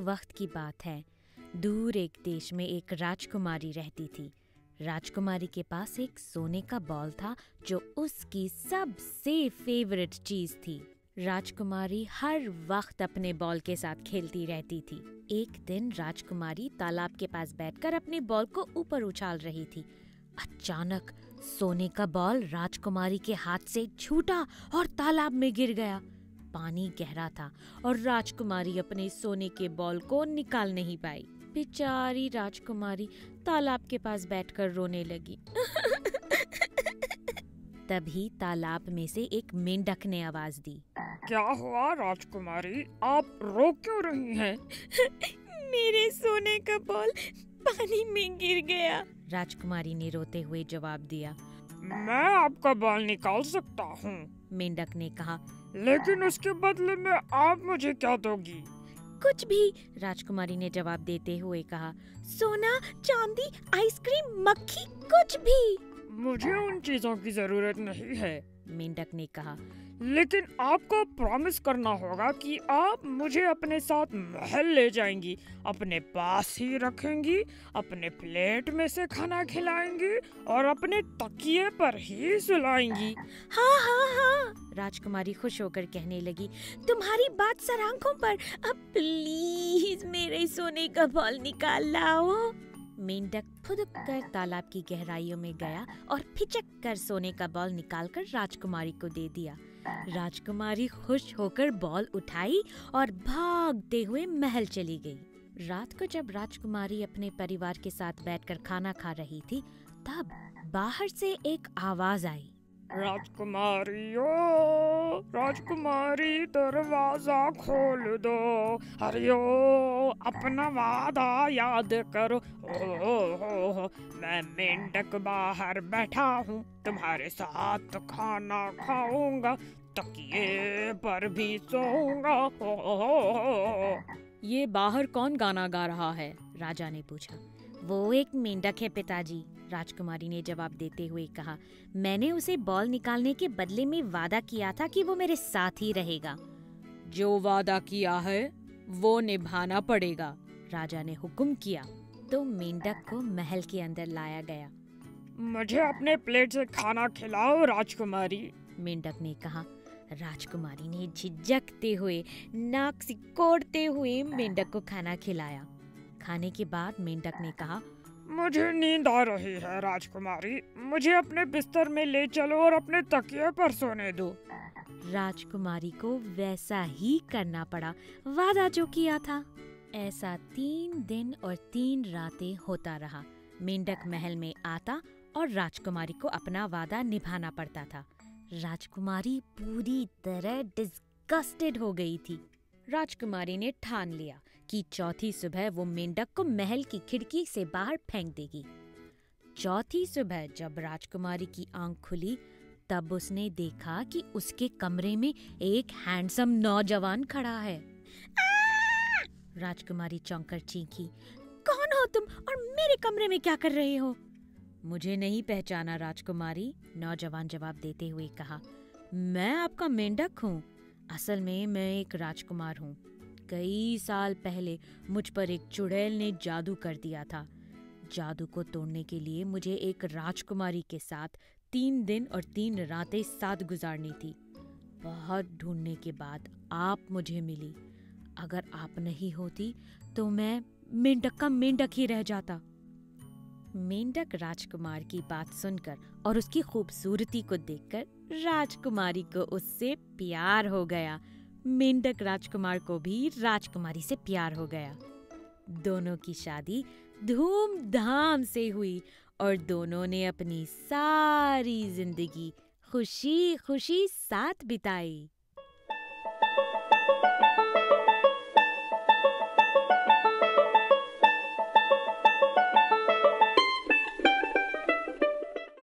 वक्त की बात है। दूर एक देश में एक राजकुमारी रहती थी। राजकुमारी के पास एक सोने का बॉल था जो उसकी सबसे फेवरेट चीज थी। राजकुमारी हर वक्त अपने बॉल के साथ खेलती रहती थी। एक दिन राजकुमारी तालाब के पास बैठकर अपने बॉल को ऊपर उछाल रही थी। अचानक सोने का बॉल राजकुमारी के हाथ से छूटा और तालाब में गिर गया। पानी गहरा था और राजकुमारी अपने सोने के बॉल को निकाल नहीं पाई। बेचारी राजकुमारी तालाब के पास बैठकर रोने लगी। तभी तालाब में से एक मेंढक ने आवाज दी। क्या हुआ राजकुमारी, आप रो क्यों रही हैं? मेरे सोने का बॉल पानी में गिर गया। राजकुमारी ने रोते हुए जवाब दिया। मैं आपका बॉल निकाल सकता हूँ, मेंढक ने कहा, लेकिन उसके बदले में आप मुझे क्या दोगी? कुछ भी, राजकुमारी ने जवाब देते हुए कहा। सोना, चांदी, आइसक्रीम, मक्खी, कुछ भी। मुझे उन चीजों की जरूरत नहीं है, मेंढक ने कहा, लेकिन आपको प्रॉमिस करना होगा कि आप मुझे अपने साथ महल ले जाएंगी, अपने पास ही रखेंगी, अपने प्लेट में से खाना खिलाएंगी और अपने तकिए पर ही सुलाएंगी। हाँ हाँ हाँ, राजकुमारी खुश होकर कहने लगी, तुम्हारी बात सर आंखों पर। अब प्लीज मेरे सोने का बॉल निकाल लाओ। मेंढक फुदक कर तालाब की गहराइयों में गया और फिचक कर सोने का बॉल निकालकर राजकुमारी को दे दिया। राजकुमारी खुश होकर बॉल उठाई और भागते हुए महल चली गई। रात को जब राजकुमारी अपने परिवार के साथ बैठकर खाना खा रही थी, तब बाहर से एक आवाज आई। राजकुमारी दरवाजा खोल दो, हरियो अपना वादा याद करो। ओ, मैं मेंढक बाहर बैठा हूँ, तुम्हारे साथ खाना खाऊंगा, तकिए पर भी सोऊंगा। ये बाहर कौन गाना गा रहा है? राजा ने पूछा। वो एक मेंढक है पिताजी, राजकुमारी ने जवाब देते हुए कहा। मैंने उसे बॉल निकालने के बदले में वादा किया था कि वो मेरे साथ ही रहेगा। जो वादा किया है वो निभाना पड़ेगा, राजा ने हुक्म किया। तो मेंढक को महल के अंदर लाया गया। मुझे अपने प्लेट से खाना खिलाओ राजकुमारी, मेंढक ने कहा। राजकुमारी ने झिझकते हुए, नाक सिकोड़ते हुए मेंढक को खाना खिलाया। खाने के बाद मेंढक ने कहा, मुझे नींद आ रही है राजकुमारी, मुझे अपने बिस्तर में ले चलो और अपने तकिए पर सोने दो। राजकुमारी को वैसा ही करना पड़ा, वादा जो किया था। ऐसा 3 दिन और 3 रातें होता रहा। मेंढक महल में आता और राजकुमारी को अपना वादा निभाना पड़ता था। राजकुमारी पूरी तरह डिस्गस्टेड हो गई थी। राजकुमारी ने ठान लिया कि चौथी सुबह वो मेंढक को महल की खिड़की से बाहर फेंक देगी। चौथी सुबह जब राजकुमारी की आंख खुली, तब उसने देखा कि उसके कमरे में एक हैंडसम नौजवान खड़ा है। राजकुमारी चौंक कर चीखी, कौन हो तुम और मेरे कमरे में क्या कर रहे हो? मुझे नहीं पहचाना राजकुमारी, नौजवान जवाब देते हुए कहा। मैं आपका मेंढक हूँ। असल में मैं एक राजकुमार हूँ। कई साल पहले मुझ पर एक चुड़ैल ने जादू कर दिया था। जादू को तोड़ने के लिए मुझे एक राजकुमारी के साथ 3 दिन और 3 रातें साथ गुजारनी थी। बहुत ढूंढने के बाद आप मुझे मिली। अगर आप नहीं होती तो मैं मेंढक का मेंढक ही रह जाता। मेंढक राजकुमार की बात सुनकर और उसकी खूबसूरती को देखकर राजकुमारी को उससे प्यार हो गया। मेंढक राजकुमार को भी राजकुमारी से प्यार हो गया। दोनों की शादी धूमधाम से हुई और दोनों ने अपनी सारी जिंदगी खुशी खुशी साथ बिताई।